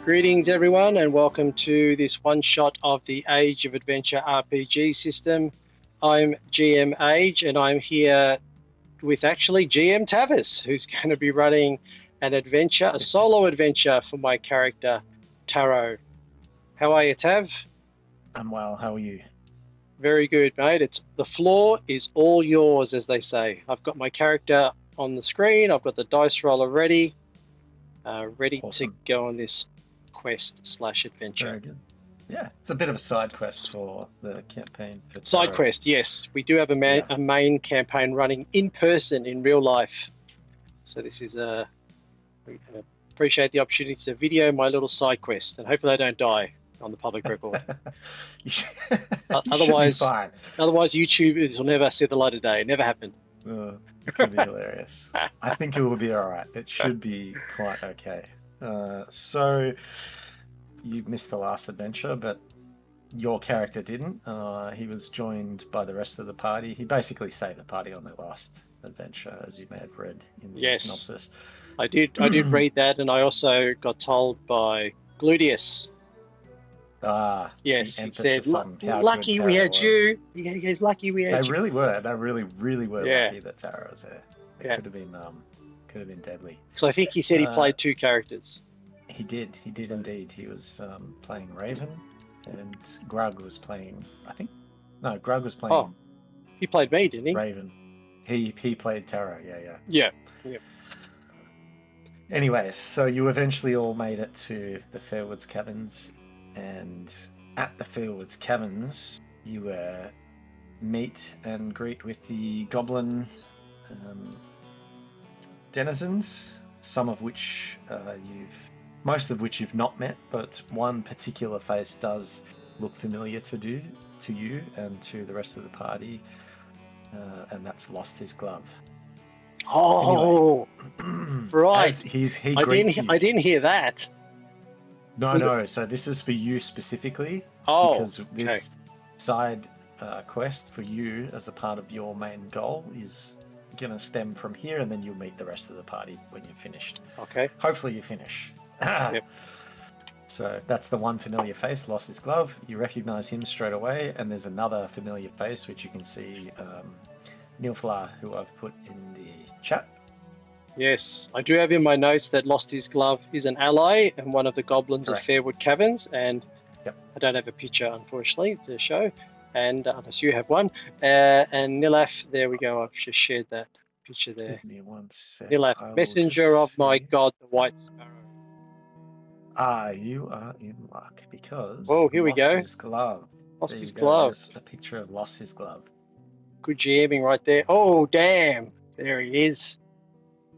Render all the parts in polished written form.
Greetings everyone and welcome to this one shot of the Age of Adventure RPG system. I'm GM Age and I'm here with actually GM Tavis, who's going to be running an adventure, a solo adventure for my character Taro. How are you, Tav? I'm well, how are you? Very good, mate. The floor is all yours, as they say. I've got my character on the screen, I've got the dice roller ready Awesome. to go on this quest/adventure. Very good. Yeah, it's a bit of a side quest for the campaign. For Side Taro. quest, yes. We do have a main campaign running in person, in real life. So this is we appreciate the opportunity to video my little side quest, and hopefully I don't die on the public record. Otherwise, YouTube will never see the light of day. It never happened. It could be hilarious. I think it will be all right. It should be quite okay. So you missed the last adventure, but your character didn't. He was joined by the rest of the party. He basically saved the party on their last adventure, as you may have read in the synopsis. I did read that, and I also got told by Gluteus. Yes, he said, lucky we had you. He's lucky we had you. They really were. They really were lucky that Taro was there. It could have been deadly. So I think he said he played two characters. He did indeed. He was playing Raven, and Grug was playing, Grug was playing... Oh, he played me, didn't he? Raven. He played Taro, Yeah. Anyways, so you eventually all made it to the Fairwood's Caverns, and at the Fairwood's Caverns, you meet and greet with the goblin denizens, most of which you've not met, but one particular face does look familiar to you and to the rest of the party, and that's Lost His Glove. Oh, anyway, right. I didn't hear that. No. So this is for you specifically. Because this side quest for you as a part of your main goal is going to stem from here, and then you'll meet the rest of the party when you're finished. Okay. Hopefully you finish. Yep. So that's the one familiar face, Lost His Glove. You recognize him straight away, and there's another familiar face which you can see, Nilfla, who I've put in the chat. Yes, I do have in my notes that Lost His Glove is an ally and one of the goblins of Fairwood Caverns, and I don't have a picture, unfortunately, to show, and unless you have one. And Nilaf, there we go, I've just shared that picture there. Give me one sec. Nilaf, messenger of my god, the White Sparrow. You are in luck, because here we go. Lost His Glove. Lost His Glove. There's a picture of Lost His Glove. Good GMing right there. Oh, damn. There he is.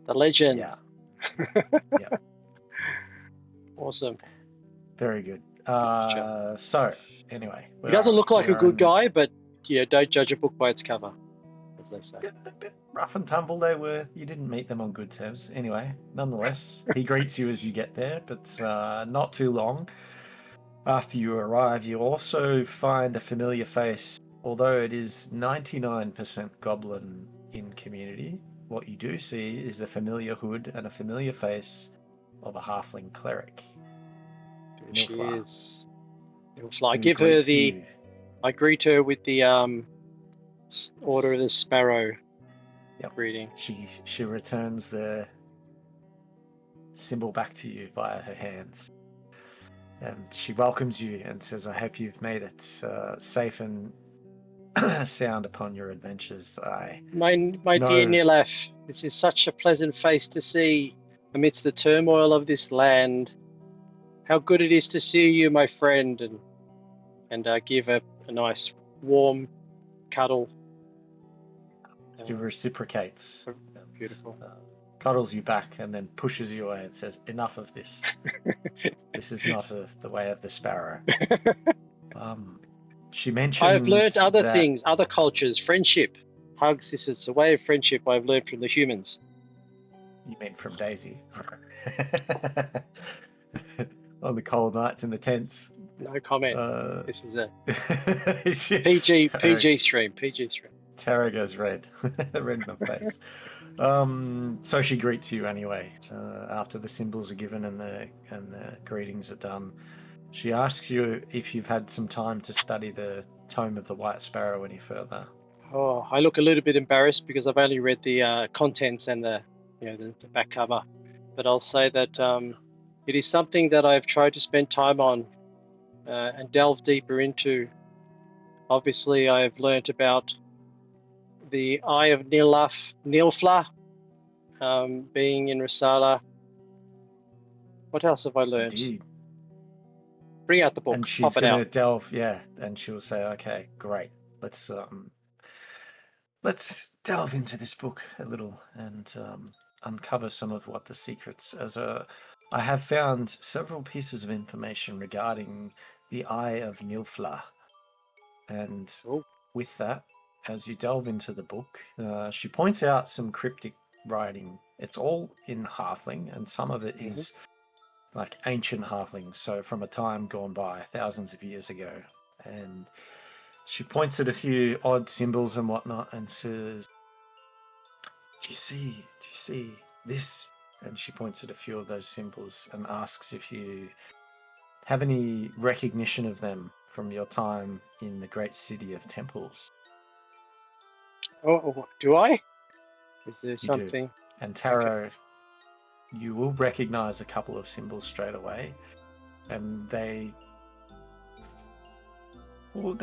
The legend. Yeah. Awesome. Very good. So, anyway. He doesn't look like a good guy, but don't judge a book by its cover, as they say. A bit rough and tumble they were. You didn't meet them on good terms. Anyway, nonetheless, he greets you as you get there, but not too long after you arrive, you also find a familiar face. Although it is 99% goblin in community, what you do see is a familiar hood and a familiar face of a halfling cleric. There she is. I give her I greet her with the Order of the Sparrow greeting. She returns the symbol back to you via her hands. And she welcomes you and says, I hope you've made it safe and sound upon your adventures. My dear Nilaf, this is such a pleasant face to see amidst the turmoil of this land. How good it is to see you, my friend, and give a nice warm cuddle. She reciprocates. Beautiful. Cuddles you back and then pushes you away and says, enough of this. This is not the way of the sparrow. She mentions I've learned other things, other cultures, friendship, hugs. This is a way of friendship I've learned from the humans. You mean from Daisy? On the cold nights in the tents. No comment. This is a PG stream. Tara goes red, red in the face. So she greets you anyway. After the symbols are given and the greetings are done, she asks you if you've had some time to study the Tome of the White Sparrow any further. Oh, I look a little bit embarrassed because I've only read the contents and the back cover, but I'll say that it is something that I've tried to spend time on and delve deeper into. Obviously, I've learnt about the Eye of Nilfla being in Risala. What else have I learnt? Indeed. Bring out the book. And she's Pop it going to out. delve, yeah, and she'll say, okay, great. Let's delve into this book a little and uncover some of what the secrets I have found several pieces of information regarding the Eye of Nilfla. And Oh. with that, as you delve into the book, she points out some cryptic writing. It's all in Halfling, and some of it is like ancient Halfling, so from a time gone by, thousands of years ago. And she points at a few odd symbols and whatnot and says, do you see this? And she points at a few of those symbols and asks if you have any recognition of them from your time in the great city of temples. Oh, do I? Is there You do. something? And Tarot, you will recognize a couple of symbols straight away, and they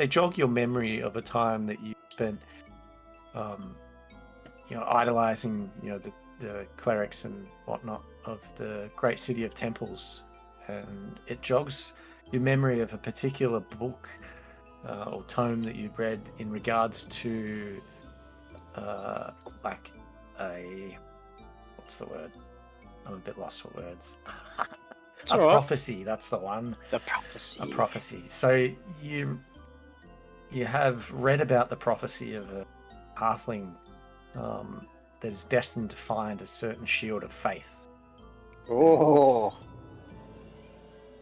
jog your memory of a time that you spent, idolizing, the clerics and whatnot of the great city of temples, and it jogs your memory of a particular book or tome that you read in regards to like what's the word? I'm a bit lost for words. A prophecy, that's the one. The prophecy. A prophecy. So you have read about the prophecy of a halfling that is destined to find a certain shield of faith. Oh.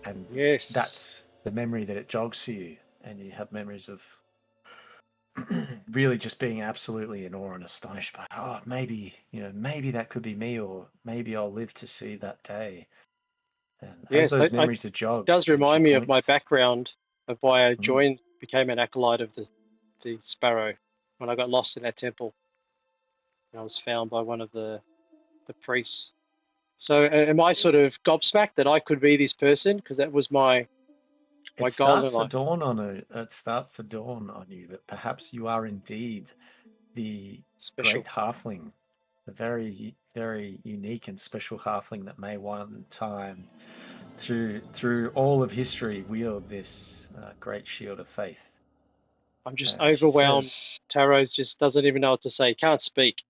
And yes, that's the memory that it jogs for you. And you have memories of really just being absolutely in awe and astonished by, maybe that could be me, or maybe I'll live to see that day. And as those memories are jogged, it does remind me of my background of why I became an acolyte of the Sparrow when I got lost in that temple. And I was found by one of the priests. So am I sort of gobsmacked that I could be this person? Because that was my goal in life. It starts to dawn on you that perhaps you are indeed the special great halfling, a very, very unique and special halfling that may one time, through all of history, wield this great shield of faith. I'm just overwhelmed. Tarot just doesn't even know what to say. Can't speak.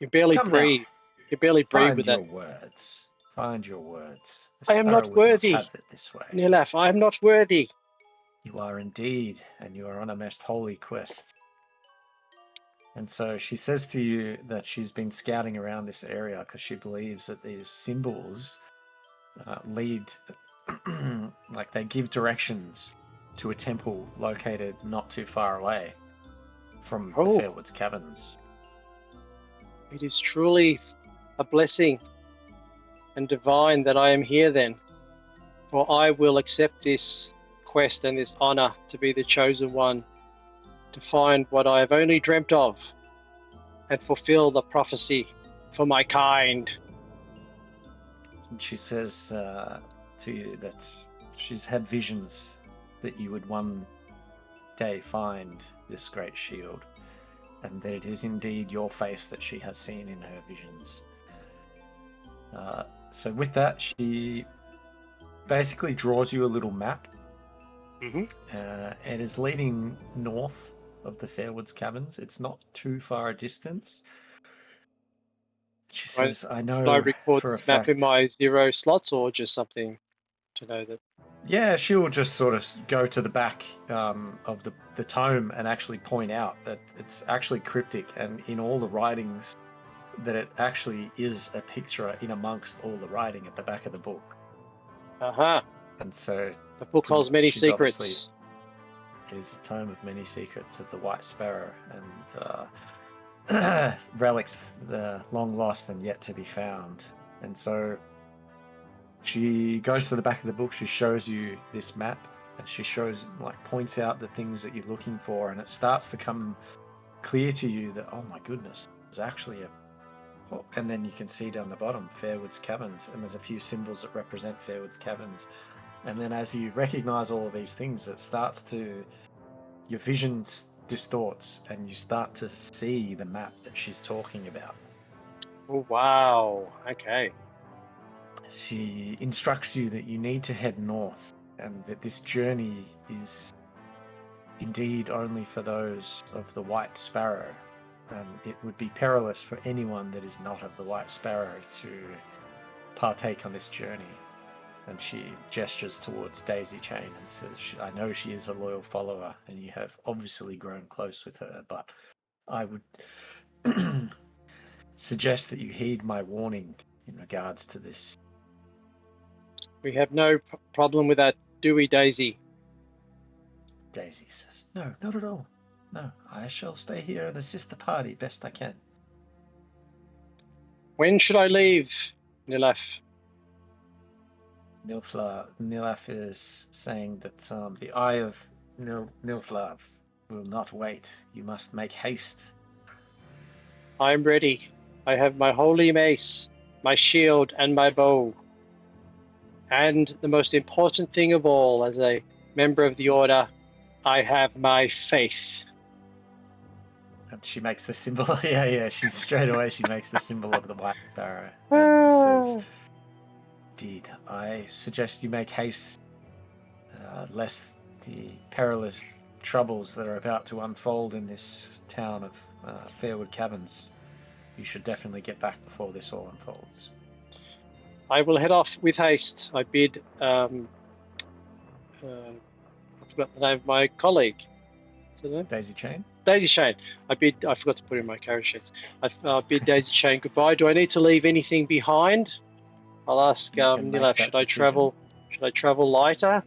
You barely breathe. You barely breathe with that. Find your words. I am not worthy. Have it this way. Nilaf, I am not worthy. You are indeed, and you are on a most holy quest. And so she says to you that she's been scouting around this area because she believes that these symbols lead, like they give directions to a temple located not too far away from the Fairwood's Caverns. It is truly a blessing and divine that I am here then, for I will accept this quest and this honor to be the chosen one, to find what I have only dreamt of and fulfill the prophecy for my kind. And she says to you that she's had visions that you would one day find this great shield, and that it is indeed your face that she has seen in her visions. So with that, she basically draws you a little map. It is leading north of the Fairwood's Caverns. It's not too far a distance. She says, I know Should I record for a this map fact in my 0 slots, or just something to know that? Yeah, she'll just sort of go to the back of the tome and actually point out that it's actually cryptic, and in all the writings that it actually is a picture in amongst all the writing at the back of the book. Uh-huh. And so the book holds many secrets. is a tome of many secrets of the White Sparrow, and relics the long lost and yet to be found. And so she goes to the back of the book, she shows you this map, and she points out the things that you're looking for, and it starts to come clear to you that, oh my goodness, there's actually and then you can see down the bottom Fairwood's Caverns, and there's a few symbols that represent Fairwood's Caverns. And then as you recognize all of these things, it starts to, your vision distorts, and you start to see the map that she's talking about. Oh, wow. Okay. She instructs you that you need to head north, and that this journey is indeed only for those of the White Sparrow. It would be perilous for anyone that is not of the White Sparrow to partake on this journey. And she gestures towards Daisy Chain and says, I know she is a loyal follower, and you have obviously grown close with her, but I would suggest that you heed my warning in regards to this. We have no problem with that, do we, Daisy? Daisy says, no, not at all. No, I shall stay here and assist the party best I can. When should I leave, Nilaf? Nilaf is saying that the eye of Nilflav will not wait. You must make haste. I am ready. I have my holy mace, my shield, and my bow. And the most important thing of all, as a member of the Order, I have my faith. And she makes the symbol. Yeah. She makes the symbol of the White Sparrow. And says, indeed, I suggest you make haste, lest the perilous troubles that are about to unfold in this town of Fairwood Caverns. You should definitely get back before this all unfolds. I will head off with haste. I bid, I forgot the name of my colleague. What's her name? Daisy Chain? Daisy Chain. I forgot to put in my character sheets. I bid Daisy Chain goodbye. Do I need to leave anything behind? I'll ask Nilaf, should I travel lighter?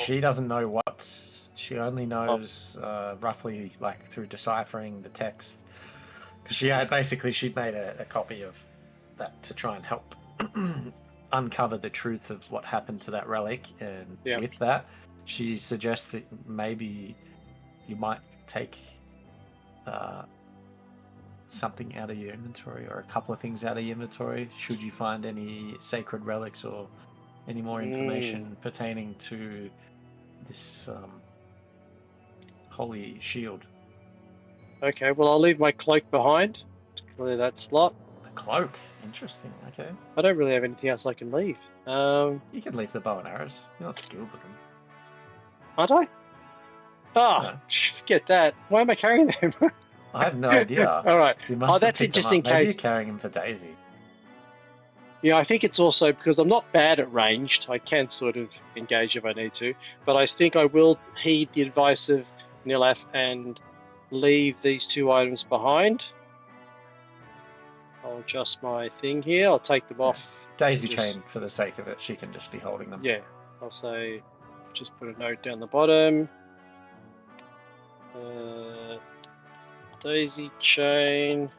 She doesn't know what. She only knows roughly, like, through deciphering the text. Because she'd made a copy of that to try and help uncover the truth of what happened to that relic. And with that, she suggests that maybe you might take something out of your inventory, or a couple of things out of your inventory, should you find any sacred relics or any more information pertaining to this holy shield. Okay, well, I'll leave my cloak behind to clear that slot. The cloak? Interesting, okay. I don't really have anything else I can leave. You can leave the bow and arrows. You're not skilled with them. Aren't I? No. Forget that. Why am I carrying them? I have no idea. All right. That's just in case. Maybe you're carrying them for Daisy. Yeah, I think it's also because I'm not bad at ranged. I can sort of engage if I need to, but I think I will heed the advice of Nilaf and leave these two items behind. I'll adjust my thing here. I'll take them off. Daisy Chain, for the sake of it, she can just be holding them. Yeah, I'll say, just put a note down the bottom. Daisy Chain,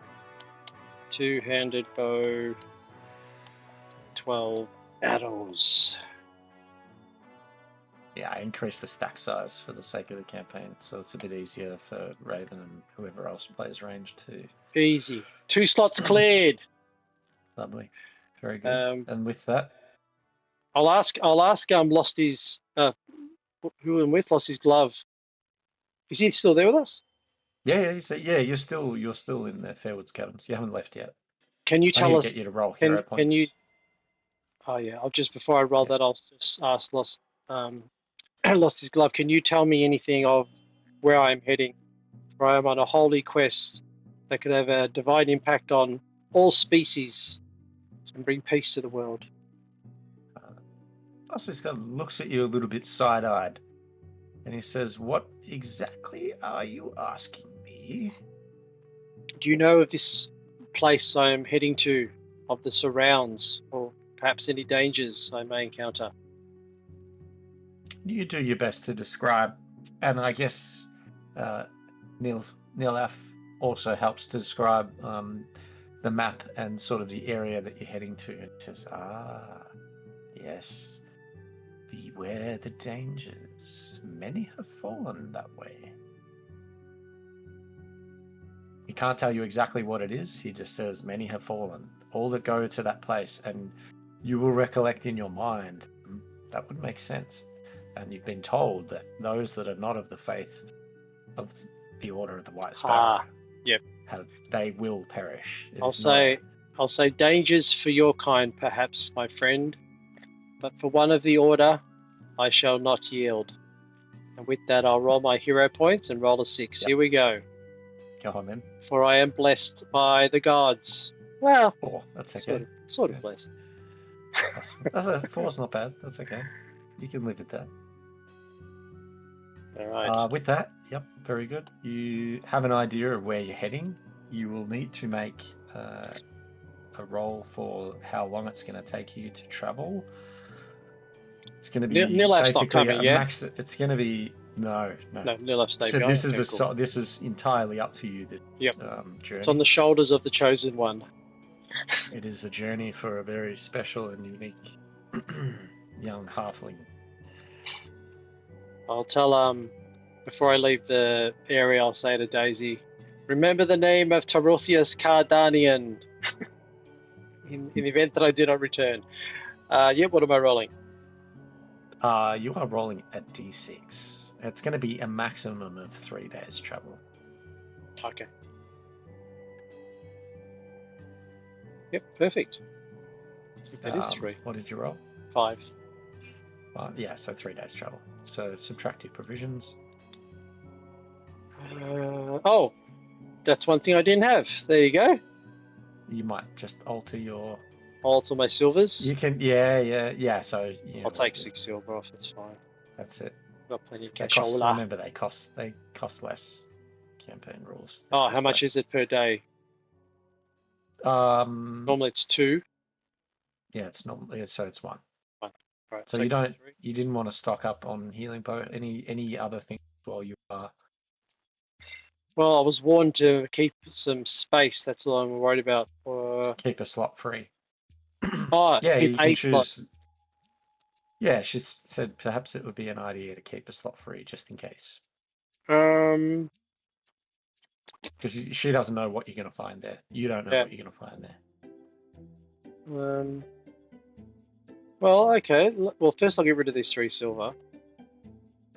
two-handed bow, 12 arrows. Yeah, I increased the stack size for the sake of the campaign, so it's a bit easier for Raven and whoever else plays range too. Easy. 2 slots cleared. Lovely. Very good. And with that, I'll ask lost his who I'm with lost his glove. Is he still there with us? Yeah, you're still in the Fairwood's Caverns. You haven't left yet. Can you tell us? Get you to roll hero points. Can you? Oh yeah, I'll just before I roll that, I'll just ask lost his glove. Can you tell me anything of where I'm heading? Where I'm on a holy quest that could have a divine impact on all species and bring peace to the world. This guy looks at you a little bit side-eyed, and he says, "What exactly are you asking me?" Do you know of this place I am heading to, of the surrounds, or perhaps any dangers I may encounter? You do your best to describe And I guess Neil F also helps to describe the map and sort of the area that you're heading to. It says, yes, beware the dangers. Many have fallen that way. He can't tell you exactly what it is. He just says, many have fallen. All that go to that place, and you will recollect in your mind. That would make sense. And you've been told that those that are not of the faith of the Order of the White Sparrow, yep, they will perish. I'll say dangers for your kind, perhaps, my friend, but for one of the Order, I shall not yield. And with that, I'll roll my hero points and roll a 6. Yep. Here we go. Go on then. For I am blessed by the gods. Well, 4. That's okay. Sort of blessed. That's a 4's not bad. That's okay. You can live with that. All right. With that, yep, very good. You have an idea of where you're heading. You will need to make a roll for how long it's going to take you to travel. It's going to be basically a max. It's going to be no. Nilaf's stayed So behind. this is entirely up to you. Yep. Journey. It's on the shoulders of the chosen one. It is a journey for a very special and unique young halfling. I'll tell before I leave the area, I'll say to Daisy, remember the name of Taruthius Cardanian in the event that I do not return. Yep, what am I rolling? You are rolling a d6. It's going to be a maximum of 3 days travel. Okay. Yep, perfect. I think that is 3. What did you roll? 5. Yeah, so 3 days travel. So subtract your provisions. Oh, that's one thing I didn't have. There you go. You might just alter my silvers. You can, yeah. So I'll take 6 silver off. It's fine. That's it. Got plenty of cash. Remember, they cost less. Campaign rules. How much is it per day? Normally it's 2. Yeah, it's normally so it's 1. Right, so you didn't want to stock up on healing any other things while you are. Well, I was warned to keep some space. That's all I'm worried about. Keep a slot free. Yeah, you can choose. Slot. Yeah, she said perhaps it would be an idea to keep a slot free just in case. Because she doesn't know what you're going to find there. You don't know what you're going to find there. Well, okay. Well, first I'll get rid of these 3 silver.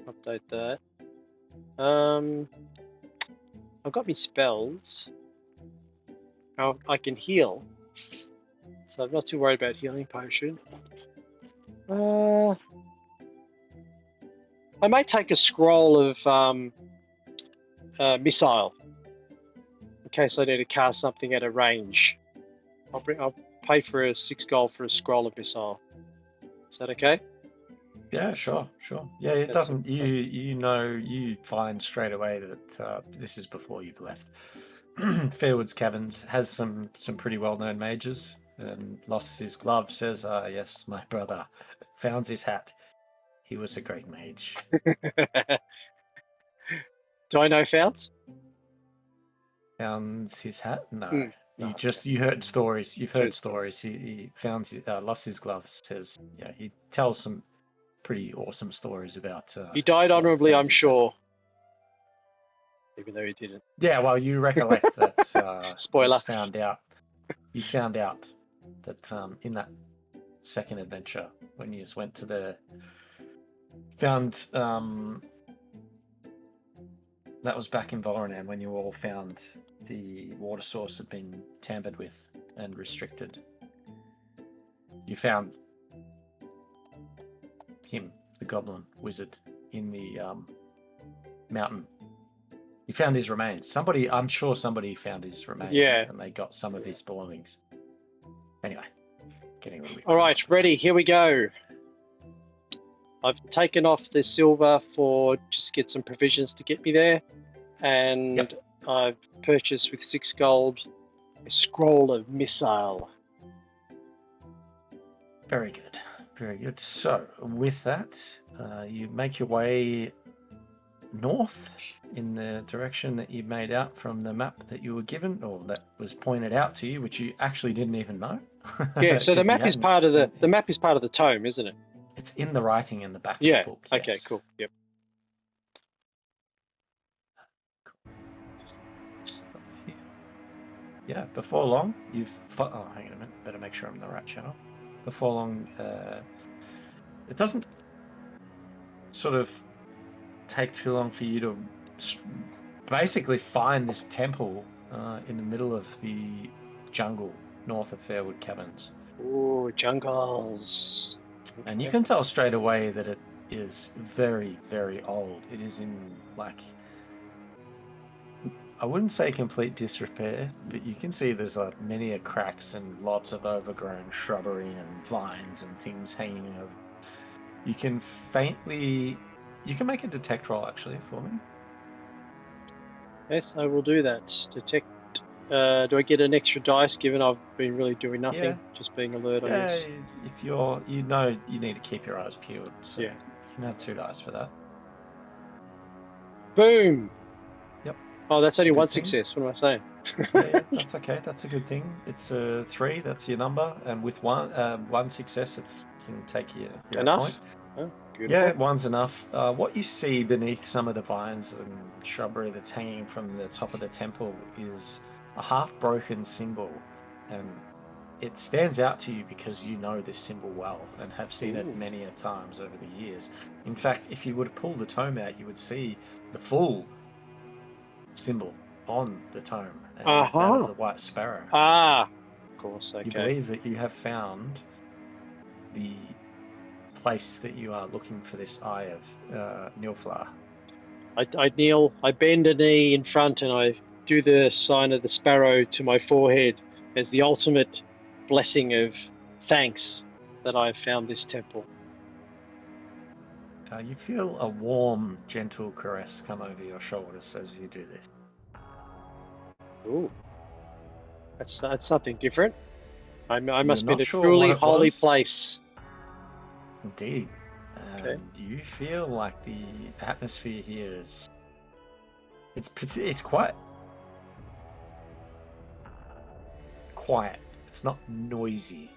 Update that. I've got my spells. Now I can heal, so I'm not too worried about healing potion. I might take a scroll of missile in case I need to cast something at a range. I'll pay for 6 gold for a scroll of missile. Is that okay? Yeah, sure. Yeah, it doesn't. You find straight away that this is before you've left. Fairwood's Caverns has some pretty well-known mages, and lost his glove. Says, yes, my brother found his hat. He was a great mage. Do I know Founds? Found his hat? No. You heard stories. You've heard stories. He lost his gloves. Says, yeah, he tells some pretty awesome stories about. He died honorably, I'm sure. Even though he didn't. Yeah, well, you recollect that. Spoiler. You found out that in that second adventure, when you just went to found. That was back in Valoran when you all found the water source had been tampered with and restricted. You found him, the goblin wizard, in the mountain. You found his remains. I'm sure somebody found his remains, and they got some of his belongings. Anyway, getting a little bit. All right, ready. Here we go. I've taken off the silver for just get some provisions to get me there, and I've purchased with 6 gold a scroll of missile. Very good. So with that, you make your way north in the direction that you made out from the map that you were given, or that was pointed out to you, which you actually didn't even know. Yeah. So the 'Cause you map is hadn't part of spent the map is part of the tome, isn't it? It's in the writing in the back of the Yeah. book. Okay. Yes. Cool. Yep. Just stop here. Yeah. Before long, oh, hang on a minute. Better make sure I'm in the right channel. Before long, it doesn't sort of take too long for you to basically find this temple in the middle of the jungle north of Fairwood Caverns. Ooh, jungles. And you can tell straight away that it is very, very old. It is in, like, I wouldn't say complete disrepair, but you can see there's many cracks and lots of overgrown shrubbery and vines and things hanging over. You can make a detect roll actually for me. Yes, I will do that. Detect. Do I get an extra dice given I've been really doing nothing? Yeah. Just being alert, I Yeah, guess. if you need to keep your eyes peeled, so Yeah. you can have 2 dice for that. Boom. Yep. Oh, that's only It's a one good thing. success. What am I saying? Yeah, that's okay. That's a good thing. It's a 3. That's your number, and with one success, you can take your Enough? point. Oh, Yeah, beautiful. 1's enough. What you see beneath some of the vines and shrubbery that's hanging from the top of the temple is a half-broken symbol, and it stands out to you because you know this symbol well and have seen it many a times over the years. In fact, if you were to pull the tome out, you would see the full symbol on the tome, and it's that of the White Sparrow. Ah, of course. Okay. You believe that you have found the place that you are looking for this Eye of Nilflar. I kneel, I bend a knee in front, and I do the sign of the sparrow to my forehead as the ultimate blessing of thanks that I have found this temple. You feel a warm, gentle caress come over your shoulders as you do this. Ooh, that's something different. I must be not in a sure truly what it holy was. place. Indeed. Okay. And you feel like the atmosphere here is... It's quite quiet. It's not noisy,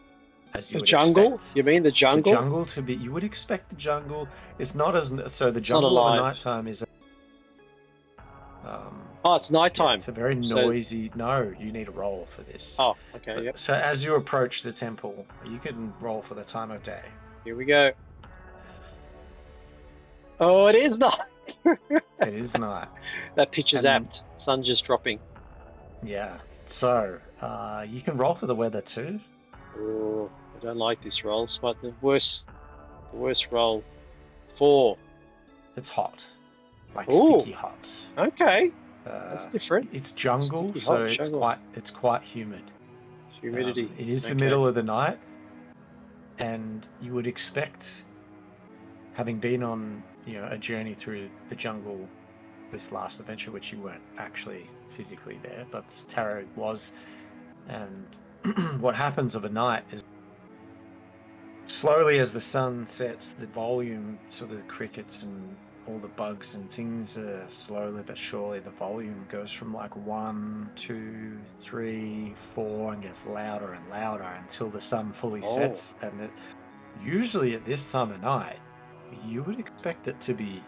as you The would jungle? expect. You mean the The jungle? jungle to be... You would expect the jungle... It's not as... So the Not jungle of a alive. nighttime is... Oh, it's nighttime. Yeah, it's a very noisy... No, you need a roll for this. Oh, okay, yep. So as you approach the temple, you can roll for the time of day. Here we go. Oh, it is night. It is night. That picture's apt. Sun just dropping. Yeah. So, you can roll for the weather too. Oh, I don't like this roll. It's like the worst roll. 4. It's hot. Like Ooh. sticky hot. Okay. That's different. It's jungle, Sticky so hot jungle. it's quite humid. Humidity. It is the middle of the night, and you would expect, having been on a journey through the jungle this last adventure, which you weren't actually physically there, but Tarot was, and what happens of a night is slowly as the sun sets, the volume, sort of the crickets and all the bugs and things, slowly but surely the volume goes from like 1, 2, 3, 4 and gets louder and louder until the sun fully sets. And usually at this time of night, you would expect it to be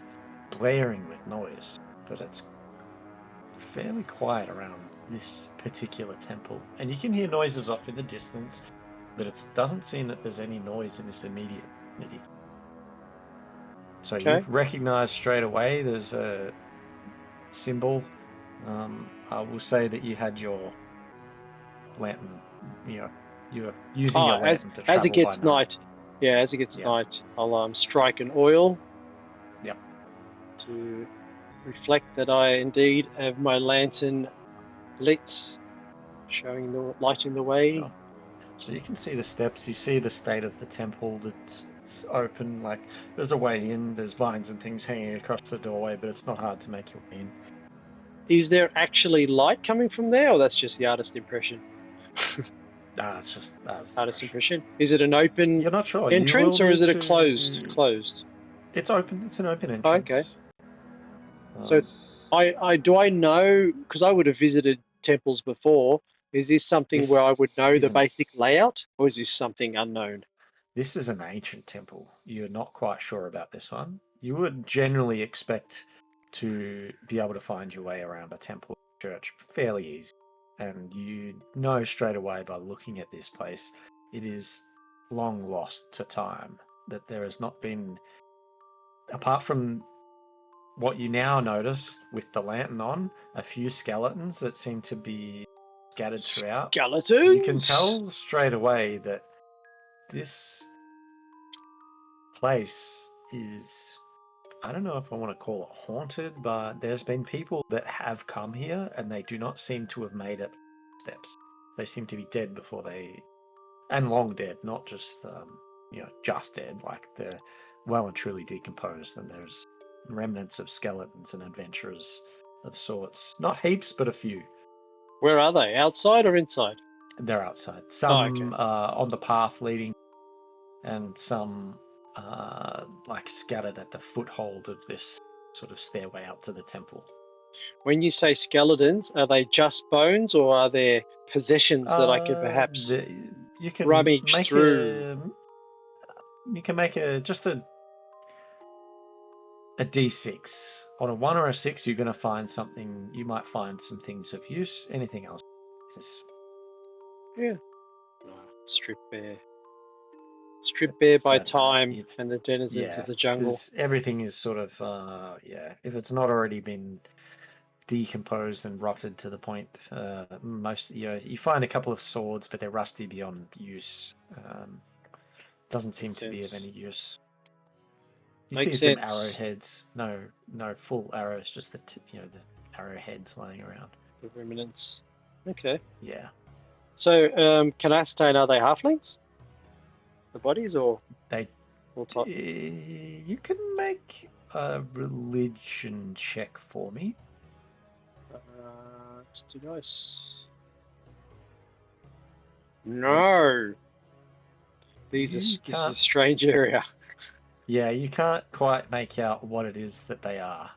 blaring with noise, but it's fairly quiet around this particular temple. And you can hear noises off in the distance, but it doesn't seem that there's any noise in this immediate vicinity. So you've recognized straight away there's a symbol. I will say that you had your lantern, you're using your lantern to travel as it gets by night. Yeah, as it gets night, I'll strike an oil. Yep. To reflect that I indeed have my lantern lit, lighting the way. Oh. So you can see the steps, you see the state of the temple that's open, like there's a way in, there's vines and things hanging across the doorway, but it's not hard to make your way in. Is there actually light coming from there, or that's just the artist impression? It's just artist impression. Is it an open You're not sure. entrance, or is it a closed? It's open. It's an open entrance. Okay. So do I know, because I would have visited temples before, is this something where This I would know the isn't. basic layout, or is this something unknown? This is an ancient temple. You're not quite sure about this one. You would generally expect to be able to find your way around a temple church fairly easy. And you know straight away by looking at this place, it is long lost to time. That there has not been, apart from what you now notice with the lantern on, a few skeletons that seem to be scattered throughout. You can Skeletons? tell straight away that this place is, I don't know if I want to call it haunted, but there's been people that have come here and they do not seem to have made it steps. They seem to be dead before they, and long dead, not just just dead. Like they're well and truly decomposed, and there's remnants of skeletons and adventurers of sorts. Not heaps, but a few. Where are they? Outside or inside? They're outside. Oh, okay. Some on the path leading, and some like scattered at the foothold of this sort of stairway up to the temple. When you say skeletons, are they just bones, or are there possessions that I could perhaps You can rummage make through? just a d6. On a 1 or a 6, you're going to find something. You might find some things of use. Anything else? Yeah. Strip bare. Strip bare by So, time and the denizens of yeah, the jungle. everything is sort of if it's not already been decomposed and rotted to the point, most you find a couple of swords, but they're rusty beyond use. Doesn't seem Makes to be of sense. any use. You see Makes some sense. arrowheads. No full arrows, just the arrowheads lying around. The remnants. Okay. Yeah, So, can I ascertain, are they halflings? The bodies, or they. all top? You can make a religion check for me. Let's do nice. No. This is a strange area. Yeah, you can't quite make out what it is that they are.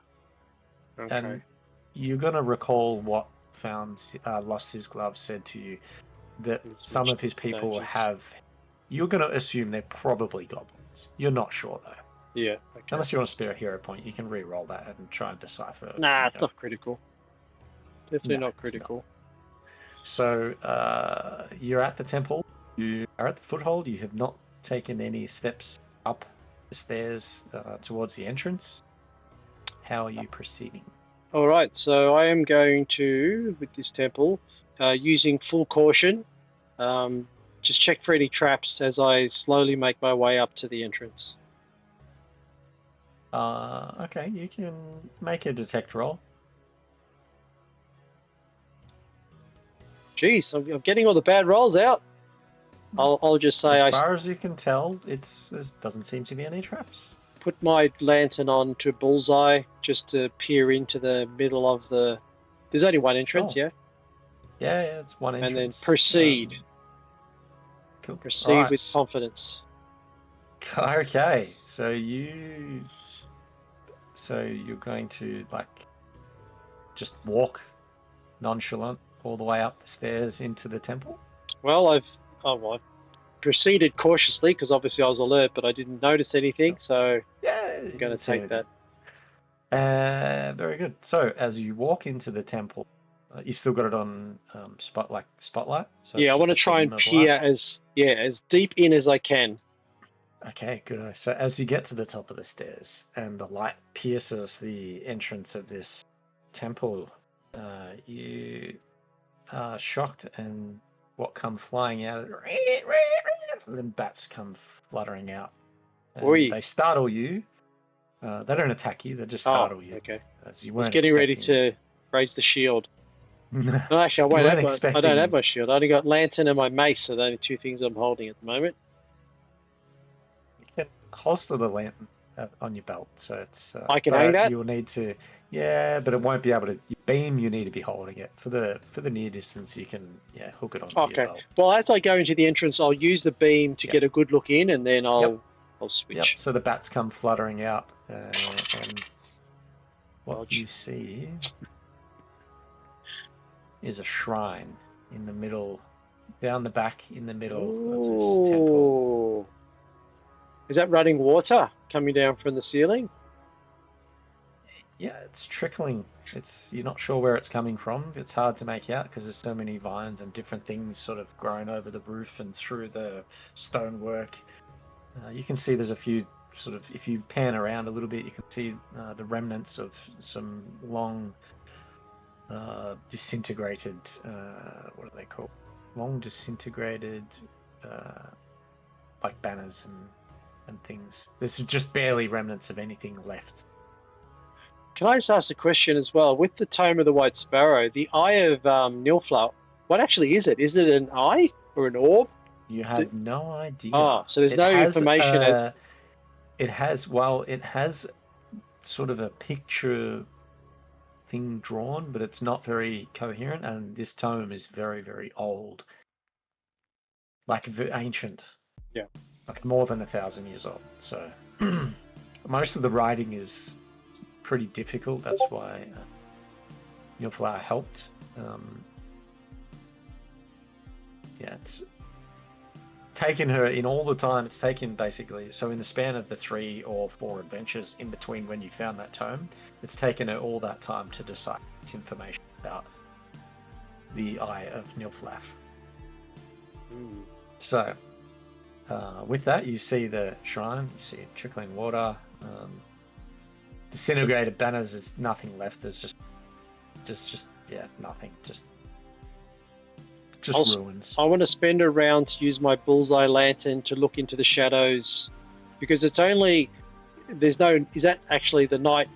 Okay. And you're gonna recall what Lost His Glove said to you, that some of his people dangerous. have. You're gonna assume they're probably goblins. You're not sure though. Yeah. Okay. Unless you want to spare a hero point, you can re-roll that and try and decipher. Nah, it's not critical. Definitely No, not it's not. critical. So you're at the temple. You are at the foothold. You have not taken any steps up the stairs towards the entrance. How are you proceeding? All right, so I am going to, with this temple, using full caution, just check for any traps as I slowly make my way up to the entrance. Okay, you can make a detect roll. Jeez, I'm getting all the bad rolls out. I'll just say as far as you can tell, there doesn't seem to be any traps. Put my lantern on to bullseye just to peer into the middle of the. There's only one entrance, yeah. Yeah, it's one entrance. And then proceed. Cool. Proceed with confidence. Okay, so you're going to just walk nonchalant all the way up the stairs into the temple? Well, I've proceeded cautiously because obviously I was alert, but I didn't notice anything, so yeah, I'm going to take that. Very good. So as you walk into the temple, you still got it on spotlight. So yeah, I want to try and peer as deep in as I can. Okay, good. So as you get to the top of the stairs and the light pierces the entrance of this temple, you are shocked, and what come flying out, then bats come fluttering out. And they startle you. They don't attack you, they just startle you. Okay. As you I was getting ready to raise the shield. No, actually, I don't have my shield. I only got lantern and my mace, so the only two things I'm holding at the moment. You can holster the lantern on your belt, so it's. I can hang that. You'll need to. Yeah, but it won't be able to. Your beam, you need to be holding it for the near distance. You can hook it onto your belt. Well, as I go into the entrance, I'll use the beam to get a good look in, and then I'll switch. Yep. So the bats come fluttering out, and what Dodge. you see is a shrine in the middle, down the back in the middle of this temple. Ooh. Is that running water coming down from the ceiling? Yeah, it's trickling. You're not sure where it's coming from. It's hard to make out because there's so many vines and different things sort of growing over the roof and through the stonework. You can see there's a few sort of, if you pan around a little bit, you can see the remnants of some long disintegrated, what are they called? Long disintegrated like banners and things. There's just barely remnants of anything left. Can I just ask a question as well? With the Tome of the White Sparrow, the Eye of Nilflower, what actually is it? Is it an eye or an orb? You have no idea. Ah, so there's no information as... It has sort of a picture thing drawn, but it's not very coherent, and this tome is very, very old. Like ancient. Yeah. Like more than 1,000 years old. So most of the writing is pretty difficult. That's why Nilflower helped. Yeah, it's taken her in all the time. It's taken basically, so in the span of the 3 or 4 adventures in between when you found that tome, it's taken her all that time to decide this information about the Eye of Nilflower. So with that, you see the shrine, you see trickling water, disintegrated banners. There's nothing left. There's just nothing. Just ruins. I want to spend a round to use my bullseye lantern to look into the shadows, because it's only, is that actually the night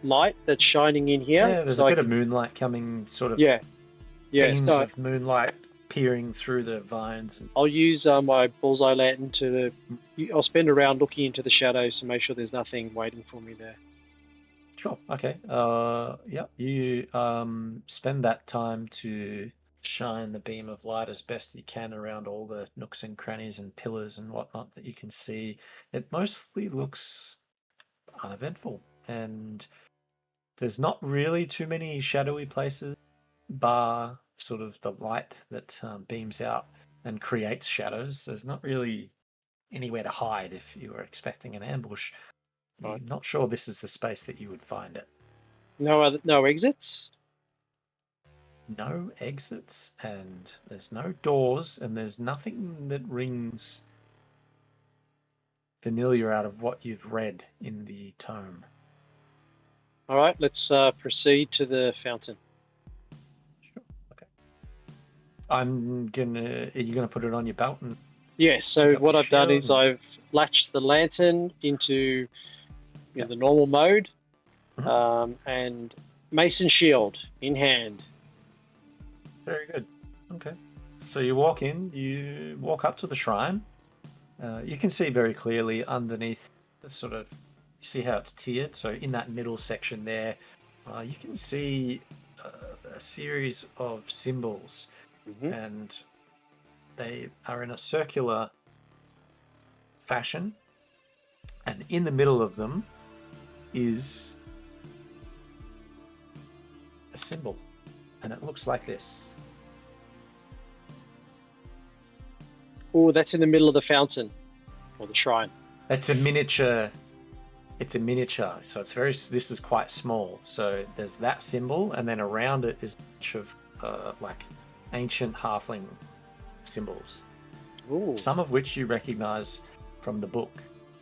light that's shining in here? Yeah, there's a bit of moonlight coming, sort of. Yeah. Beams of moonlight peering through the vines. I'll use my bullseye lantern I'll spend a round looking into the shadows to make sure there's nothing waiting for me there. Sure. Okay. Yeah. You spend that time to shine the beam of light as best you can around all the nooks and crannies and pillars and whatnot that you can see. It mostly looks uneventful, and there's not really too many shadowy places, bar sort of the light that beams out and creates shadows. There's not really anywhere to hide if you were expecting an ambush. Right. I'm not sure this is the space that you would find it. No exits? No exits, and there's no doors, and there's nothing that rings familiar out of what you've read in the tome. All right, let's proceed to the fountain. Sure. Okay. Are you gonna put it on your belt? And yes. So what I've done is I've latched the lantern into the normal mode, and mason shield in hand. Very good. Okay. So you walk up to the shrine. You can see very clearly underneath the sort of, you see how it's tiered. So in that middle section there, you can see a series of symbols, and they are in a circular fashion. And in the middle of them is a symbol, and it looks like this. Oh, that's in the middle of the fountain or the shrine. It's a miniature. So this is quite small. So there's that symbol, and then around it is a bunch of like ancient halfling symbols. Ooh. Some of which you recognize from the book,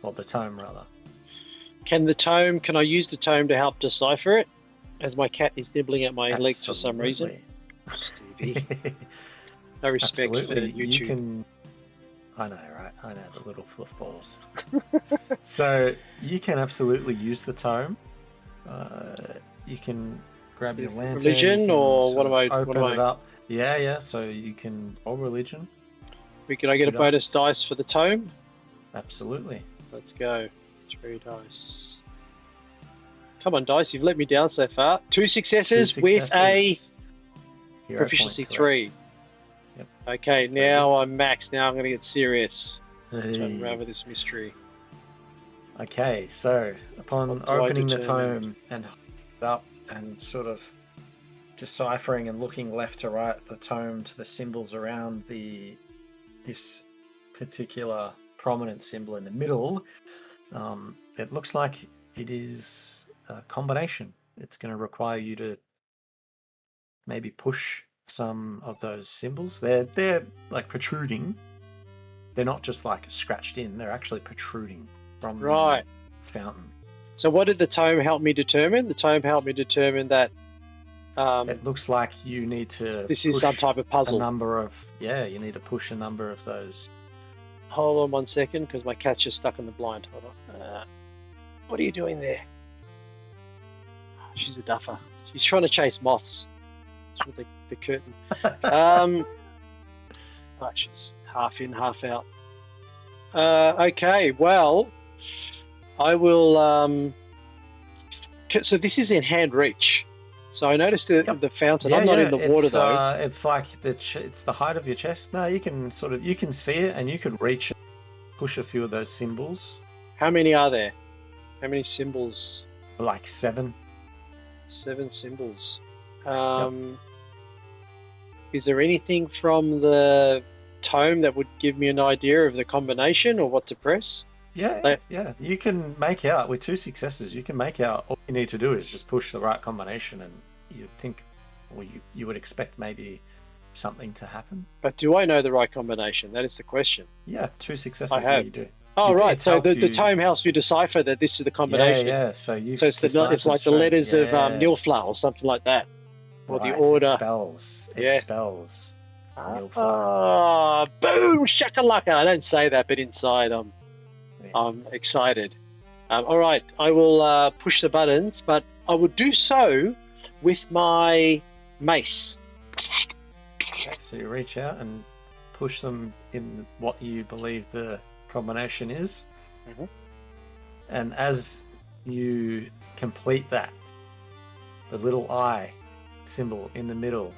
or the tome rather. Can I use the tome to help decipher it? As my cat is nibbling at my leg for some reason. Stevie. No respect for YouTube. I know, right? I know, the little fluff balls. So you can absolutely use the tome. You can grab your lantern. Religion, or what am I? Open it up. Yeah. So you can roll religion. Can I get a bonus dice for the tome? Absolutely. Let's go. 3 dice. Come on, dice. You've let me down so far. 2 successes with a proficiency 3. Yep. Okay, now I'm max. Now I'm going to get serious to unravel this mystery. Okay, so upon opening the tome and up and sort of deciphering and looking left to right at the tome to the symbols around this particular prominent symbol in the middle, it looks like it is a combination. It's going to require you to maybe push some of those symbols. They're like protruding. They're not just like scratched in. They're actually protruding from Right. the fountain. So what did the tome help me determine? The tome helped me determine that It looks like you need to this is push some type of a puzzle. number of you need to push a number of those. Hold on 1 second, because my cat's just stuck in the blind. Hold on. What are you doing there? She's a duffer. She's trying to chase moths through the curtain. Right, she's half in, half out. Okay, well, I will. So this is in hand reach. So I noticed the fountain. I'm not in the water though. It's like it's the height of your chest. No, you can see it, and you can reach, push a few of those symbols. How many are there? How many symbols? Like 7. 7 symbols. Is there anything from the tome that would give me an idea of the combination or what to press? Yeah. You can make out with 2 successes. You can make out. All you need to do is just push the right combination, and you think, or you would expect maybe something to happen. But do I know the right combination? That is the question. Yeah, 2 successes. I have. You do. Oh, right. So the tome helps you decipher that this is the combination. Yeah. So it's like the letters of Nilfla or something like that, or the order. It spells. Ah, boom, shakalaka! I don't say that, but inside I'm excited. All right, I will push the buttons, but I will do so with my mace. Okay, so you reach out and push them in what you believe the combination is. Mm-hmm. And as you complete that, the little eye symbol in the middle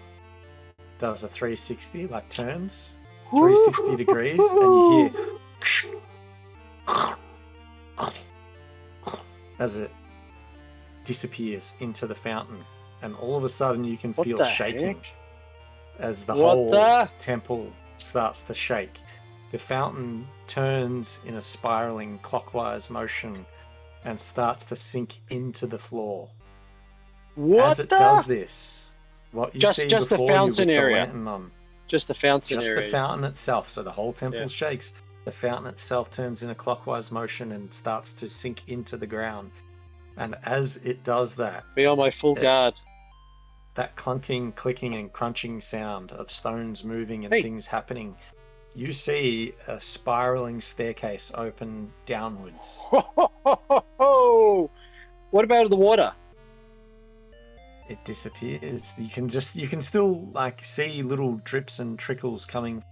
does a 360, like turns 360 degrees, and you hear as it disappears into the fountain, and all of a sudden you can feel shaking as the whole temple starts to shake. The fountain turns in a spiraling clockwise motion and starts to sink into the floor. As it does this, what you see just before the fountain you with area. the lantern on, just the fountain just area. the fountain itself. So the whole temple shakes. The fountain itself turns in a clockwise motion and starts to sink into the ground. And as it does that, be on my full guard. That clunking, clicking, and crunching sound of stones moving and things happening, you see a spiraling staircase open downwards. What about the water? It disappears. You can still like see little drips and trickles coming,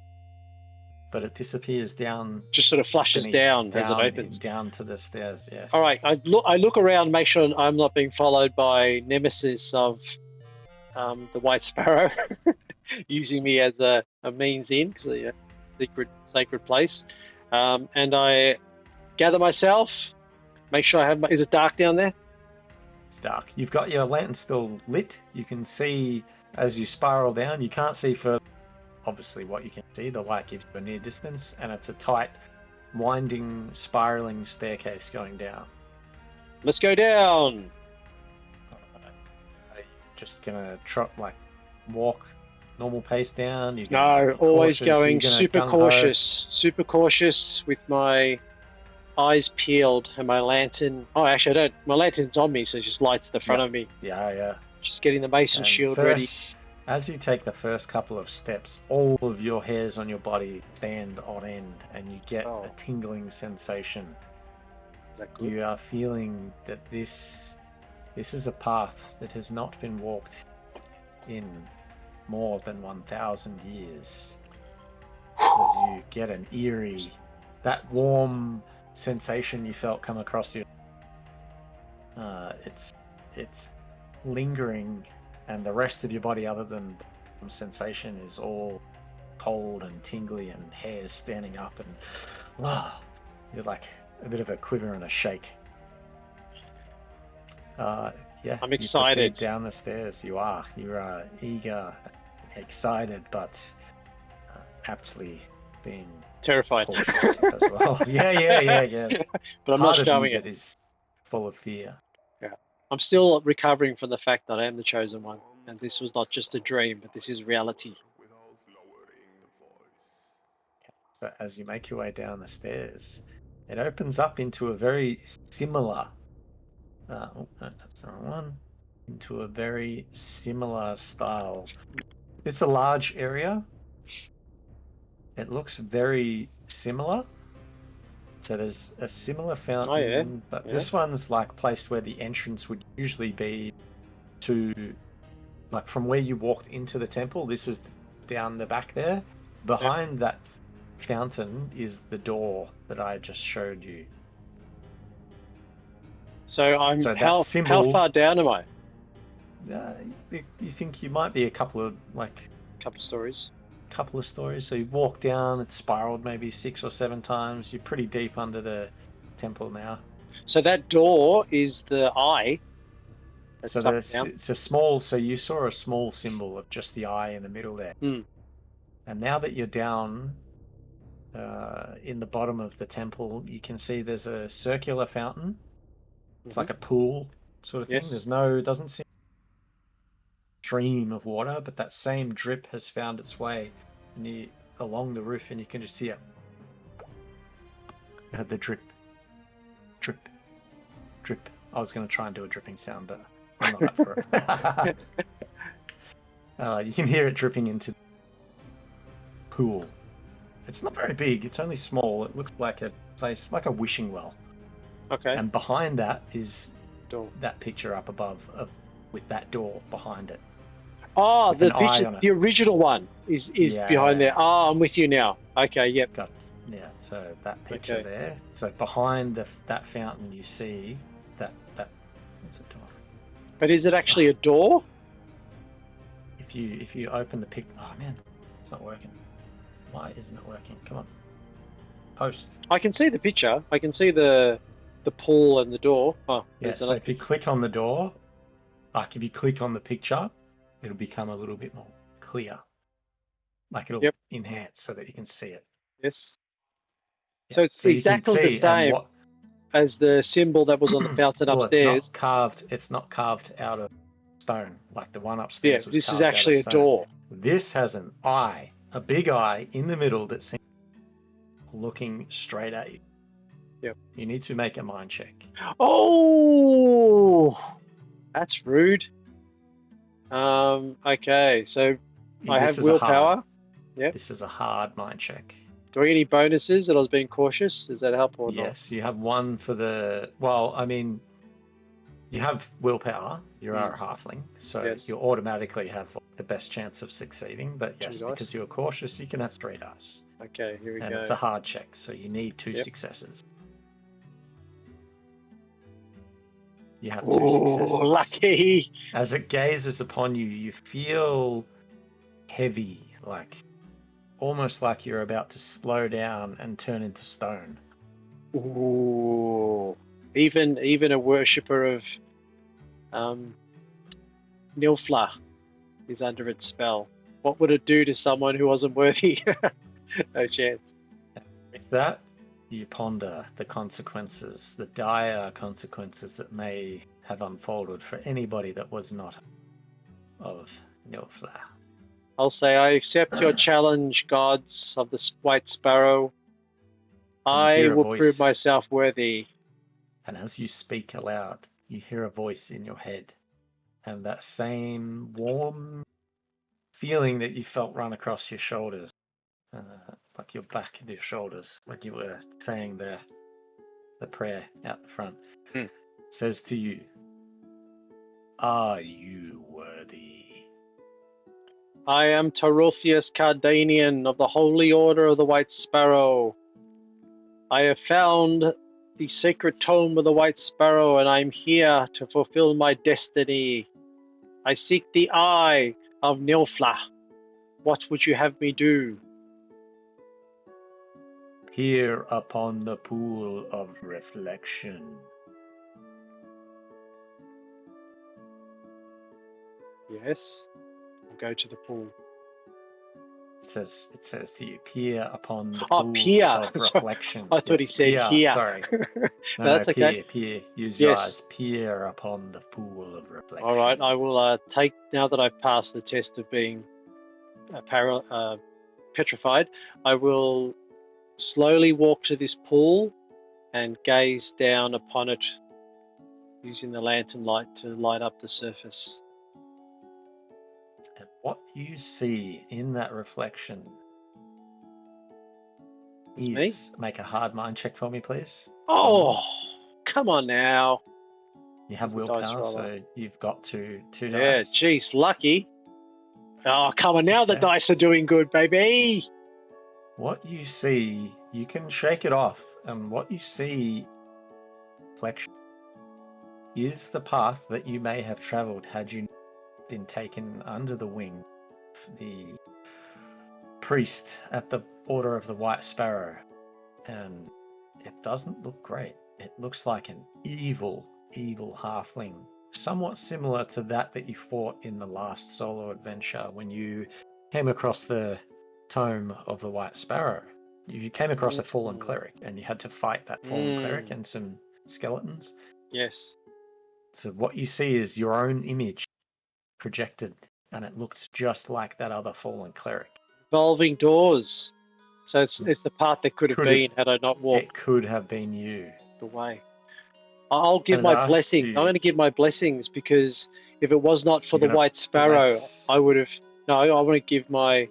but it disappears down. Just sort of flushes down as it opens. Down to the stairs, yes. All right, I look around, make sure I'm not being followed by nemesis of the White Sparrow, using me as a means in, because a sacred place. And I gather myself, make sure I have is it dark down there? It's dark. You've got your lantern still lit. You can see as you spiral down. You can't see further. Obviously, what you can see, the light gives you a near distance, and it's a tight, winding, spiraling staircase going down. Let's go down. Are you just gonna walk normal pace down? No, always going super cautious with my eyes peeled and my lantern. Oh, actually, I don't. My lantern's on me, so it just lights the front of me. Yeah. Just getting the mason shield ready. As you take the first couple of steps, all of your hairs on your body stand on end, and you get a tingling sensation. Is that good? You are feeling that this is a path that has not been walked in more than 1,000 years. As you get an eerie, that warm sensation you felt come across you. It's lingering, and the rest of your body, other than the sensation, is all cold and tingly, and hairs standing up, and you're like a bit of a quiver and a shake. yeah, I'm you proceed excited. down the stairs. You are eager, excited, but aptly being Terrified. cautious as well. Yeah. But I'm not Part of you showing it. that is full of fear. Yeah. I'm still recovering from the fact that I am the chosen one, and this was not just a dream, but this is reality. So as you make your way down the stairs, it opens up into a very similar. Oh, no, that's the wrong one. Into a very similar style. It's a large area. It looks very similar. So there's a similar Oh yeah, fountain, but yeah, this one's like placed where the entrance would usually be to, like from where you walked into the temple. This is down the back there. yeah. Behind that fountain is the door that I just showed you. So I'm So that how symbol, far down am I? you think you might be a couple of Couple of stories. stories. So you walk down, it's spiraled maybe 6 or 7 times. You're pretty deep under the temple now. So that door is the eye. That's So sucked down. it's a small. So you saw a small symbol of just the eye in the middle there. Hmm. And now that you're down in the bottom of the temple, you can see there's a circular fountain. It's like a pool sort of thing. Yes. There's doesn't seem stream of water, but that same drip has found its way along the roof, and you can just see it. The drip, drip, drip. I was going to try and do a dripping sound, but I'm not up for it. You can hear it dripping into the pool. It's not very big. It's only small. It looks like a place, like a wishing well. Okay. And behind that is Door. that picture up above with that door behind it. Oh, With the an eye picture, on it. the original one is behind there. Yeah. Oh, I'm with you now. Okay. Yep. Yeah, so that picture Okay. there. So behind that fountain, you see that what's it doing? But is it actually a door? If you open the pic, oh man, it's not working. Why isn't it working? Come on, post. I can see the picture. I can see the pool and the door. Oh, Yeah. So if you click on the door, like if you click on the picture, it'll become a little bit more clear. Like it'll enhance so that you can see it. Yes. Yeah. So it's So you can exactly the see and same what as the symbol that was on the fountain well, it's upstairs. not carved. It's not carved out of stone like the one Yeah, upstairs was this is carved out actually of a stone. door. This has an eye, a big eye in the middle that seems looking straight at you. Yep. You need to make a mind check. Oh, that's rude. Okay, so I have willpower. Yep. This is a hard mind check. Do I get any bonuses that I was being cautious? Does that help or not? Yes, you have one for the. Well, I mean, you have willpower. You are a halfling, so you automatically have the best chance of succeeding. But yes, because you're cautious, you can have 3 dice. Okay, here we go. And it's a hard check, so you need 2 successes. You have 2 successes. Lucky! As it gazes upon you, you feel heavy, like almost like you're about to slow down and turn into stone. Ooh. Even a worshipper of Nilfla is under its spell. What would it do to someone who wasn't worthy? No chance. With that, you ponder the consequences, the dire consequences that may have unfolded for anybody that was not of Nilfla. I'll say, I accept your challenge, gods of the White Sparrow. I will prove myself worthy. And as you speak aloud, you hear a voice in your head. And that same warm feeling that you felt run across your shoulders, like your back and your shoulders, when you were saying the prayer out the front, says to you, "Are you worthy?" I am Tarulthius Cardanian of the Holy Order of the White Sparrow. I have found the sacred tome of the White Sparrow, and I am here to fulfill my destiny. I seek the eye of Nilfla. What would you have me do? Here upon the pool of reflection. Yes. I'll go to the pool. It says to you, peer upon the Oh, pool peer. of Sorry. reflection. I thought he Yes, said peer. here. Sorry. No, No, that's okay. peer. Use your Yes. eyes. Peer upon the pool of reflection. All right. I will take, now that I've passed the test of being petrified, I will slowly walk to this pool and gaze down upon it using the lantern light to light up the surface. And what you see in that reflection It's is... me. Make a hard mind check for me, please. Oh, come on now. You have There's the dice willpower, roller. so you've got two Yeah, dice. geez, lucky. Oh, come on, now the dice are Success. doing good, baby. What you see, you can shake it off, and what you see, reflection, is the path that you may have travelled had you been taken under the wing of the priest at the Order of the White Sparrow. And it doesn't look great. It looks like an evil halfling, somewhat similar to that you fought in the last solo adventure when you came across the Tome of the White Sparrow. You came across a fallen cleric, and you had to fight that fallen cleric and some skeletons. Yes. So what you see is your own image projected, and it looks just like that other fallen cleric. Revolving doors. So it's the path that could have been had I not walked. It could have been you. The way. I'll give And my it asks blessing. you- I'm going to give my blessings because if it was not for You're the gonna White Sparrow, bless- I would have. No, I want to give my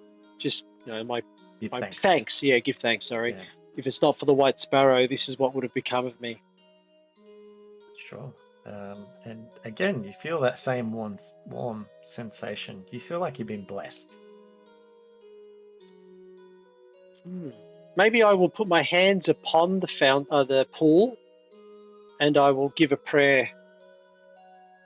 my Give thanks. thanks. Yeah, give thanks. Sorry. Yeah, If it's not for the White Sparrow, this is what would have become of me. sure. And again, you feel that same warm sensation. You feel like you've been blessed. Maybe I will put my hands upon the pool, and I will give a prayer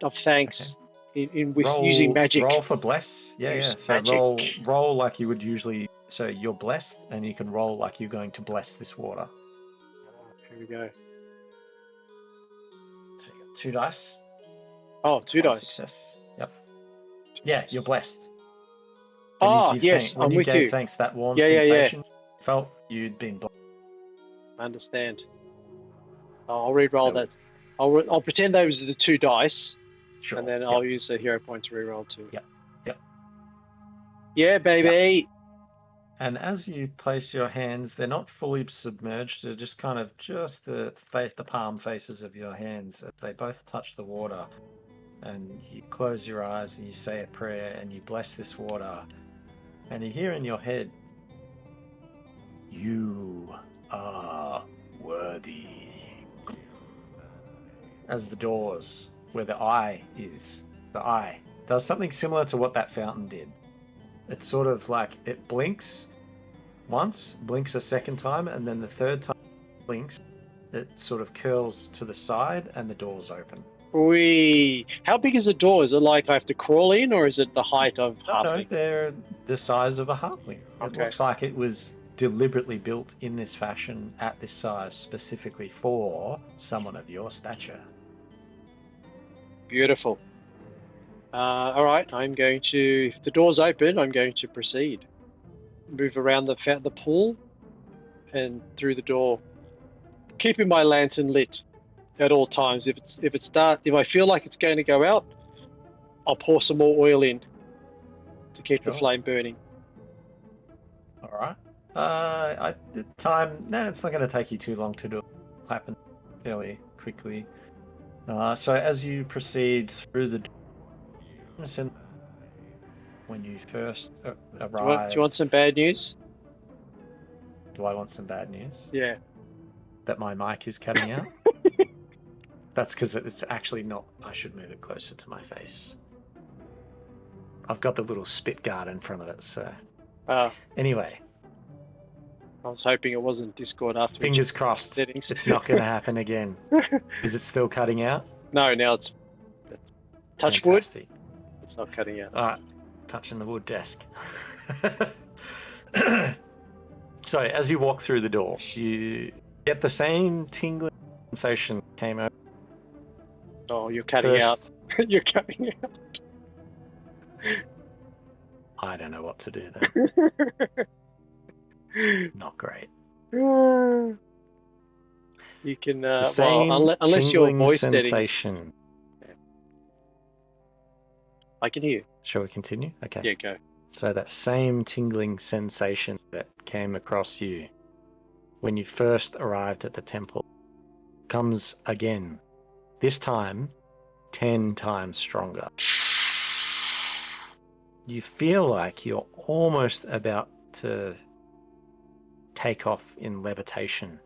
of thanks with using magic. Roll for bless. Yeah. So magic. roll like you would usually. So you're blessed, and you can roll like you're going to bless this water. Here we go. So you got 2 dice. Oh, 2 dice. Success. Yep. Yeah, you're blessed. Yes, I'm with you. Thanks, that warm Yeah. sensation, felt you'd been blessed. I understand. I'll re-roll that. I'll pretend those are the 2 dice, Sure. and then I'll use the hero point to re-roll 2. Yep. Yeah, baby. Yep. And as you place your hands, they're not fully submerged. They're just kind of the palm faces of your hands as they both touch the water. And you close your eyes and you say a prayer and you bless this water. And you hear in your head, "You are worthy." As the doors, where the eye is, the eye does something similar to what that fountain did. It's sort of like it blinks once, blinks a second time, and then the third time it blinks, it sort of curls to the side and the doors open. How big is the door? Is it like I have to crawl in, or is it the height of halfling? No, they're the size of a halfling. It looks like it was deliberately built in this fashion at this size specifically for someone of your stature. Beautiful. All right, I'm going to. If the door's open, I'm going to proceed. Move around the pool and through the door, keeping my lantern lit at all times. If I feel like it's going to go out, I'll pour some more oil in to keep the flame burning. All right. It's not going to take you too long to do it. It'll happen fairly quickly. So as you proceed through the door, when you first arrive... Do you want some bad news? Do I want some bad news? Yeah. That my mic is cutting out? That's because it's actually not. I should move it closer to my face. I've got the little spit guard in front of it, so... Anyway. I was hoping it wasn't Discord after. Fingers crossed. Settings. It's not going to happen again. Is it still cutting out? No, now it's touch Fantastic. wood. It's not cutting out. All right, touching the wood desk. So as you walk through the door, you get the same tingling sensation came over. Oh, you're cutting out. You're cutting out. I don't know what to do then. Not great. You can, The well, same unless your tingling voice settings. sensation. I can hear you. Shall we continue? Okay. Yeah, go. So that same tingling sensation that came across you when you first arrived at the temple comes again. This time, 10 times stronger. You feel like you're almost about to take off in levitation.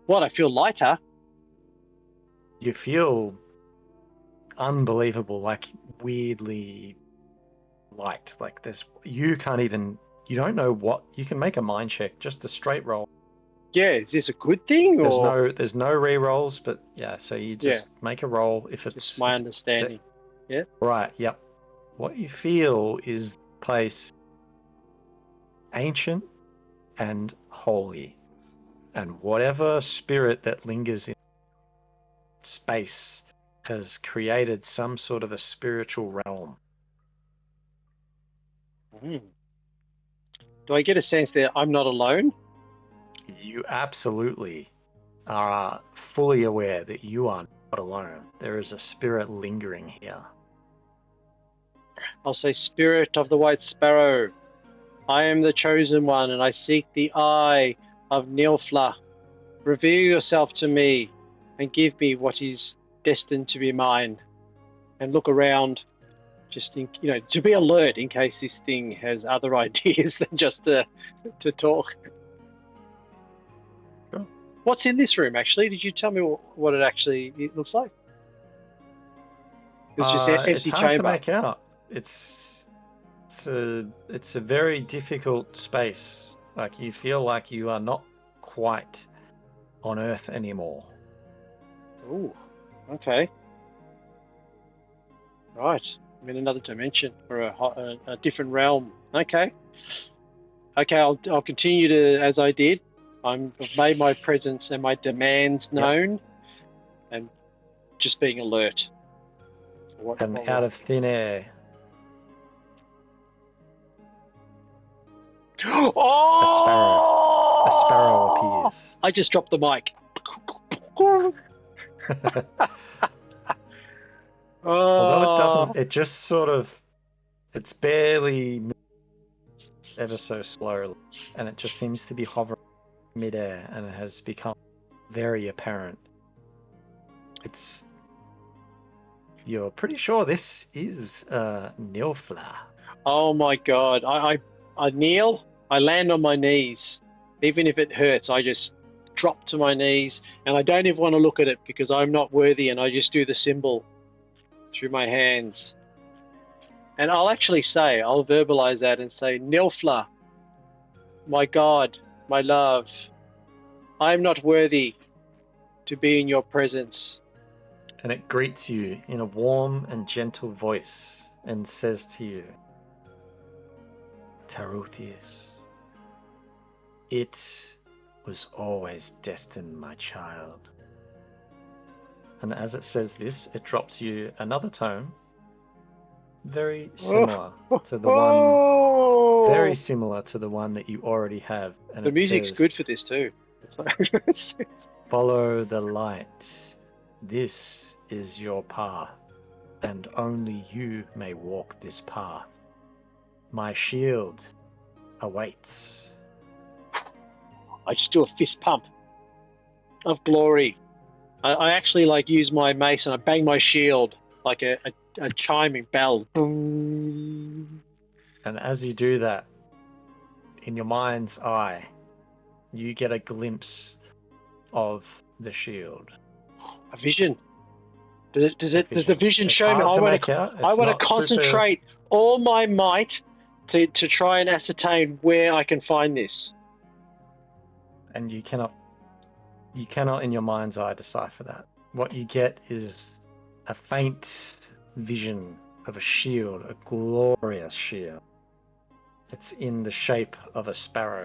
What? I feel lighter. You feel unbelievable, like weirdly light. Like you don't know what. You can make a mind check, just a straight roll. Yeah, is this a good thing or? There's no re-rolls, but yeah, so you just make a roll if Just my understanding. Yeah. Right, yep. What you feel is place ancient and holy, and whatever spirit that lingers in space has created some sort of a spiritual realm. Do I get a sense that I'm not alone? You absolutely are fully aware that you are not alone. There is a spirit lingering here. I'll say, Spirit of the White Sparrow, I am the chosen one, and I seek the eye of Nilfla. Reveal yourself to me, and give me what is destined to be mine. And look around, just think, to be alert in case this thing has other ideas than just to talk. Sure. What's in this room, actually? Did you tell me what it looks like? It's just an empty it's hard chamber. to make out. It's a very difficult space. Like you feel like you are not quite on Earth anymore. Ooh, okay. Right, I'm in another dimension or a different realm. Okay. I'll continue to as I did. I've made my presence and my demands known, and just being alert. And out of thin air, Oh! a sparrow appears. I just dropped the mic. Although it doesn't, it just sort of, it's barely ever so slowly, and it just seems to be hovering midair, and it has become very apparent. You're pretty sure this is Nilfla. Oh my god! I kneel. I land on my knees, even if it hurts. I just drop to my knees, and I don't even want to look at it because I'm not worthy, and I just do the symbol through my hands. And I'll verbalize that and say, Nilfla, my God, my love, I am not worthy to be in your presence. And it greets you in a warm and gentle voice and says to you, Taruthius, it was always destined, my child. And as it says this, it drops you another tone, very similar to the one, very similar to the one that you already have. And the music's good for this too. Follow the light. This is your path, and only you may walk this path. My shield awaits. I just do a fist pump of glory. I actually use my mace and I bang my shield like a chiming bell. Boom. And as you do that, in your mind's eye, you get a glimpse of the shield. A vision. Does the vision show me? I want to concentrate all my might to try and ascertain where I can find this. And you cannot in your mind's eye decipher that. What you get is a faint vision of a shield, a glorious shield. It's in the shape of a sparrow.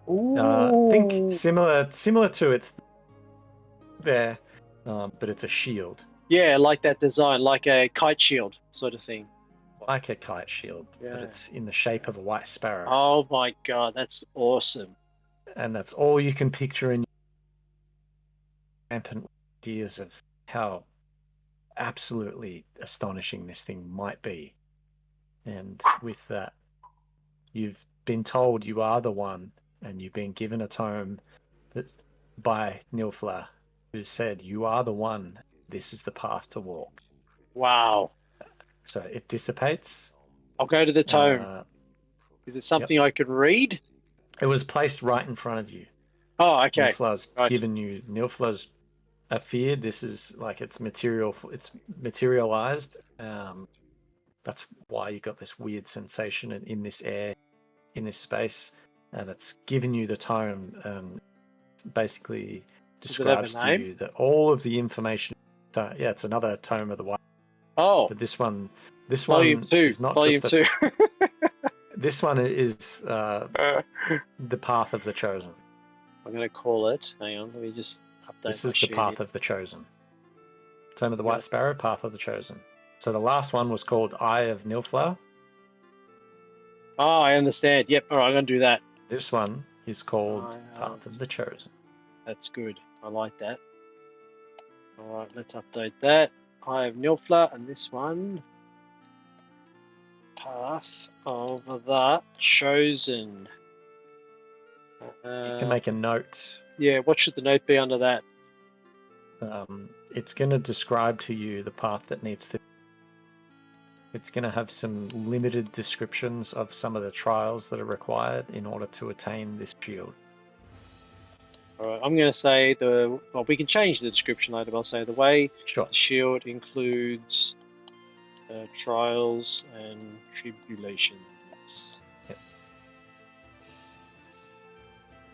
Think similar to it's there, but it's a shield. Yeah, like that design, like a kite shield sort of thing. Like a kite shield, but Yeah. it's in the shape of a white sparrow. Oh my god, that's awesome. And that's all you can picture in rampant ideas of how absolutely astonishing this thing might be. And with that, you've been told you are the one, and you've been given a tome that by Nilfla, who said, "You are the one. This is the path to walk." Wow. So it dissipates. I'll go to the tome. Uh, Is it yep. something I could read? It was placed right in front of you. Oh, okay. Nilfla's Right. given you. Nilfla's feared. This is like it's material. It's materialized. That's why you got this weird sensation in this air, in this space, and it's given you the tome. Basically Does it have a describes to name? you that all of the information. Yeah, it's another tome of the white. Oh, But this volume one two. is not Volume just a. two. This one is the path of the chosen. I'm going to call it. Hang on, let me just update This my is the sheet here. path of the chosen. Tome of the White Sparrow, Path of the Chosen. So the last one was called Eye of Nilfla. Oh, I understand. Yep. All right, I'm going to do that. This one is called Eye Path of the Chosen. That's good. I like that. All right, let's update that. Eye of Nilfla, and this one, Path of the Chosen. You can make a note. Yeah, what should the note be under that? It's going to describe to you the path that needs to. It's going to have some limited descriptions of some of the trials that are required in order to attain this shield. All right, I'm going to say well, we can change the description later, but I'll say the way Sure. the shield includes trials and tribulations. Yep.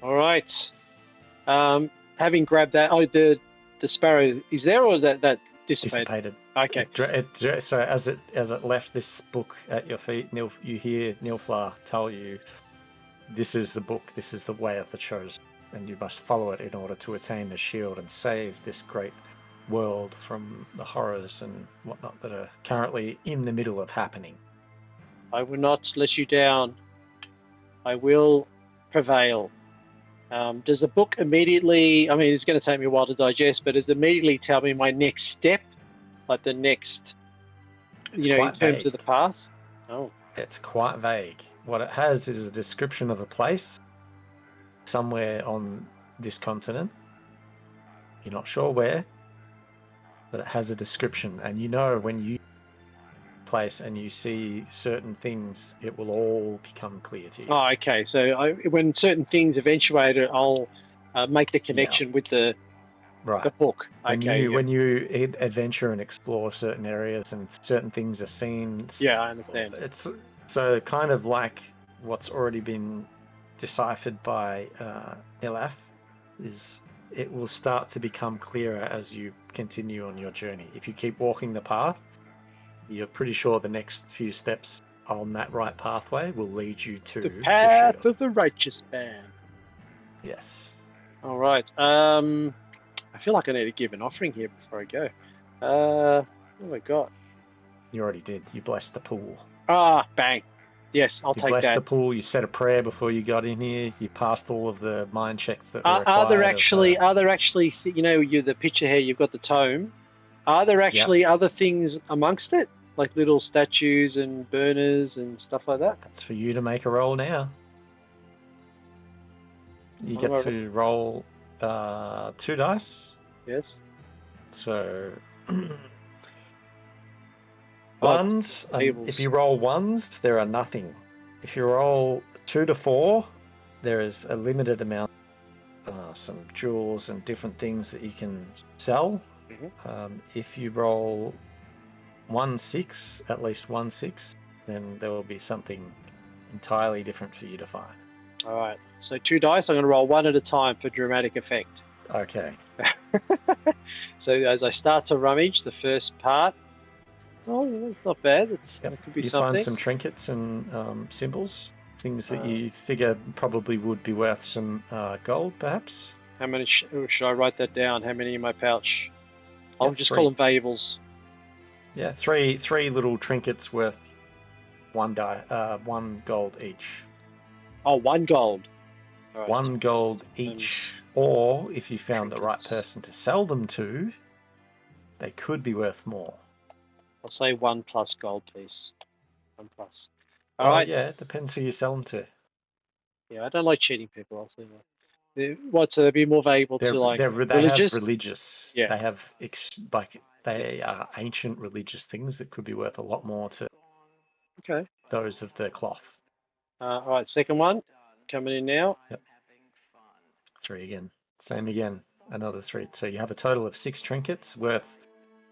All right. Having grabbed that, the sparrow is there, or that dissipated? Okay. So as it left this book at your feet, you hear Nilfla tell you, "This is the book. This is the way of the chosen, and you must follow it in order to attain the shield and save this great world from the horrors and whatnot that are currently in the middle of happening." I will not let you down. I will prevail. Does the book immediately, I mean, it's going to take me a while to digest, but does it immediately tell me my next step? Like the next, It's in quite terms vague. of the path? Oh. It's quite vague. What it has is a description of a place somewhere on this continent. You're not sure where, but it has a description, and you know when you place and you see certain things, it will all become clear to you. Oh, okay. So when certain things eventuate, I'll make the connection with the book. Okay. When you adventure and explore certain areas and certain things are seen. Yeah, I understand. It's so kind of like what's already been deciphered by Nilaf is it will start to become clearer as you continue on your journey. If you keep walking the path, you're pretty sure the next few steps on that right pathway will lead you to the path shield. of the righteous man. Yes. All right. I feel like I need to give an offering here before I go. What have I got? You already did. You blessed the pool. Ah, bang. Yes, I'll take that. You blessed the pool. You said a prayer before you got in here. You passed all of the mind checks that were required. Are there actually, the picture here, you've got the tome. Are there actually other things amongst it? Like little statues and burners and stuff like that? That's for you to make a roll now. You get to roll 2 dice. Yes. So ones. If you roll ones, there are nothing. If you roll 2 to 4, there is a limited amount. Some jewels and different things that you can sell. Mm-hmm. If you roll 1-6, at least 1-6, then there will be something entirely different for you to find. All right. So 2 dice. I'm going to roll one at a time for dramatic effect. Okay. So as I start to rummage the first part, that's not bad. That could be something. You find some trinkets and symbols, things that you figure probably would be worth some gold, perhaps. How many should I write that down? How many in my pouch? I'll Yep, just three. call them valuables. Yeah, three little trinkets worth one gold each. Oh, 1 gold. All right. 1 gold each, or if you found the right Trinkets. person to sell them to, they could be worth more. I'll say 1 plus gold, please. 1 plus. All Well, right. yeah, it depends who you sell them to. Yeah, I don't like cheating people. I'll say that. What? So they'd be more valuable to like They religious? have religious. Yeah. They have they are ancient religious things that could be worth a lot more to Okay. those of the cloth. All right. Second one coming in now. Yep. 3 again. Same again. Another 3. So you have a total of 6 trinkets worth.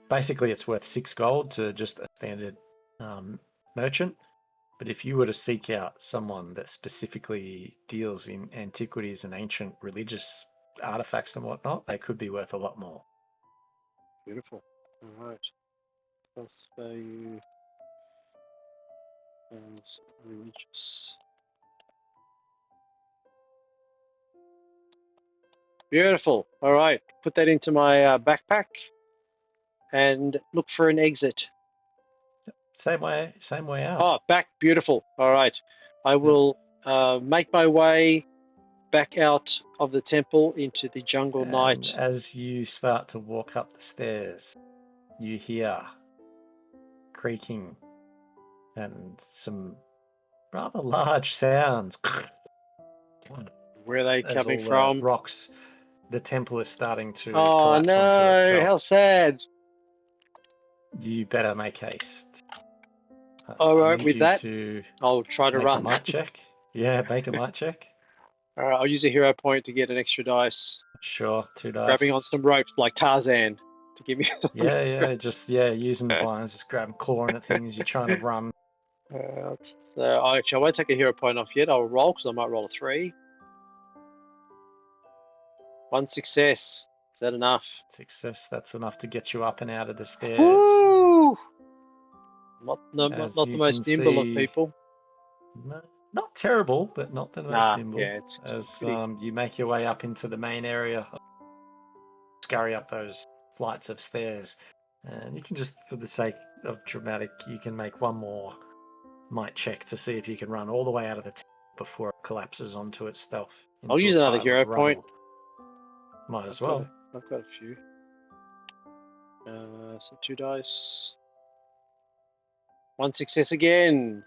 Basically, it's worth 6 gold to just a standard merchant. But if you were to seek out someone that specifically deals in antiquities and ancient religious artifacts and whatnot, they could be worth a lot more. Beautiful. All right. Plus value and religious. Beautiful. All right. Put that into my backpack and look for an exit. Same way out. Oh, back. Beautiful. All right. I will make my way back out of the temple into the jungle And night. as you start to walk up the stairs, you hear creaking and some rather large sounds. Where are they As coming all the from? rocks, the temple is starting to Oh collapse onto no, itself. how sad. You better make haste. All I right, need with you that, to I'll try to make a run. might check. Yeah, make a might check. All right, I'll use a hero point to get an extra dice. Sure, 2 dice. Grabbing on some ropes like Tarzan to give me some. Yeah, using the vines, just grabbing, clawing at things. You're trying to run. So actually, I won't take a hero point off yet. I'll roll because I might roll a 3. 1 success. Is that enough? Success. That's enough to get you up and out of the stairs. Woo! Not the You most can nimble of see- people. No, not terrible, but not the most Nah, nimble. yeah, it's As pretty. you make your way up into the main area, scurry up those flights of stairs, and you can just, for the sake of dramatic, you can make one more might check to see if you can run all the way out of the temple before it collapses onto itself. I'll use another hero point. Might as well. I've got a few. So 2 dice. 1 success again.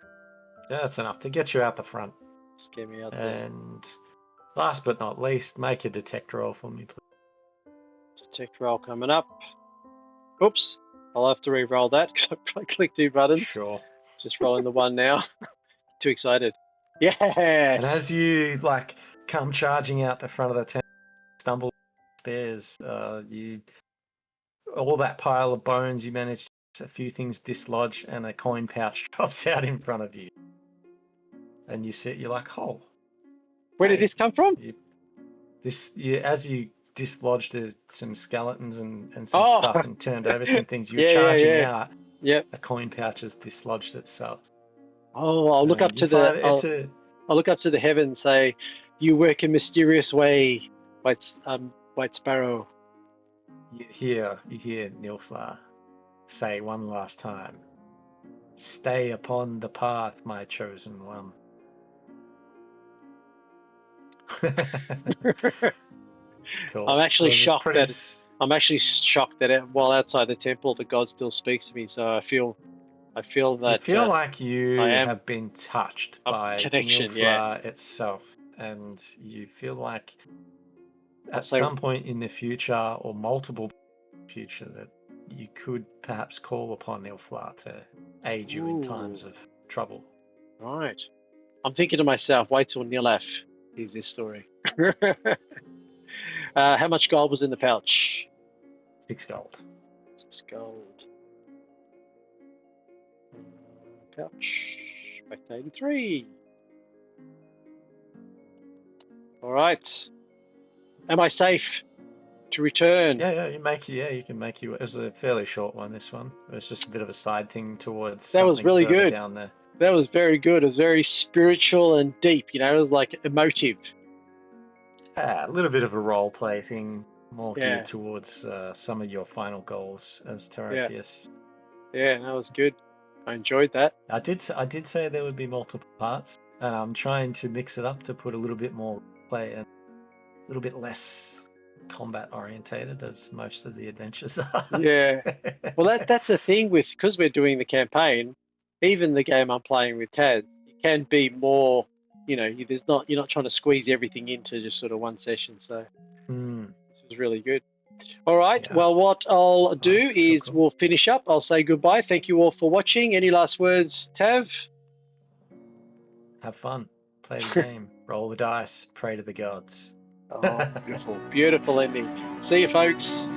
Yeah, that's enough to get you out the front. Just get me out there. And last but not least, make a detect roll for me, please. Detect roll coming up. Oops. I'll have to re-roll that because I probably clicked 2 buttons. Sure. Just rolling the 1 now. Too excited. Yes! And as you come charging out the front of the tent, stumble stairs, all that pile of bones, you manage a few things dislodge, and a coin pouch drops out in front of you. And you're like, oh. Where did this come from? As you dislodged some skeletons and some stuff and turned over some things, you're charging out. Yep. A coin pouch has dislodged itself. Oh, I'll look up to the. I'll look up to the heaven and say, "You work in mysterious way, White Sparrow." You hear Nilfar say one last time, "Stay upon the path, my chosen one." Cool. I'm actually shocked that while outside the temple, the god still speaks to me. So I feel that you feel like you have been touched by connection, Nilfar itself, and you feel like at some point in the future, or multiple future, that you could perhaps call upon Nilfar to aid you in times of trouble. Right. I'm thinking to myself, wait till Nilaf hears this story. How much gold was in the pouch? 6 gold. 6 gold. Pouch. Back to 83. All right. Am I safe to return? Yeah, you can make you. It was a fairly short one. This one. It was just a bit of a side thing towards. That was really good. Down there. That was very good. It was very spiritual and deep. It was like emotive. A little bit of a role play thing more Yeah. geared towards some of your final goals as Terrathius. Yeah, that was good. I enjoyed that. I did say there would be multiple parts, and I'm trying to mix it up to put a little bit more play and a little bit less combat orientated, as most of the adventures are. Yeah. Well, that's the thing with, because we're doing the campaign. Even the game I'm playing with Taz, it can be more. You're not trying to squeeze everything into just sort of one session. So this was really good. All right. Yeah. Well, what I'll do Nice. is Cool. we'll finish up. I'll say goodbye. Thank you all for watching. Any last words, Tav? Have fun. Play the game. Roll the dice. Pray to the gods. Oh, beautiful. Beautiful ending. See you, folks.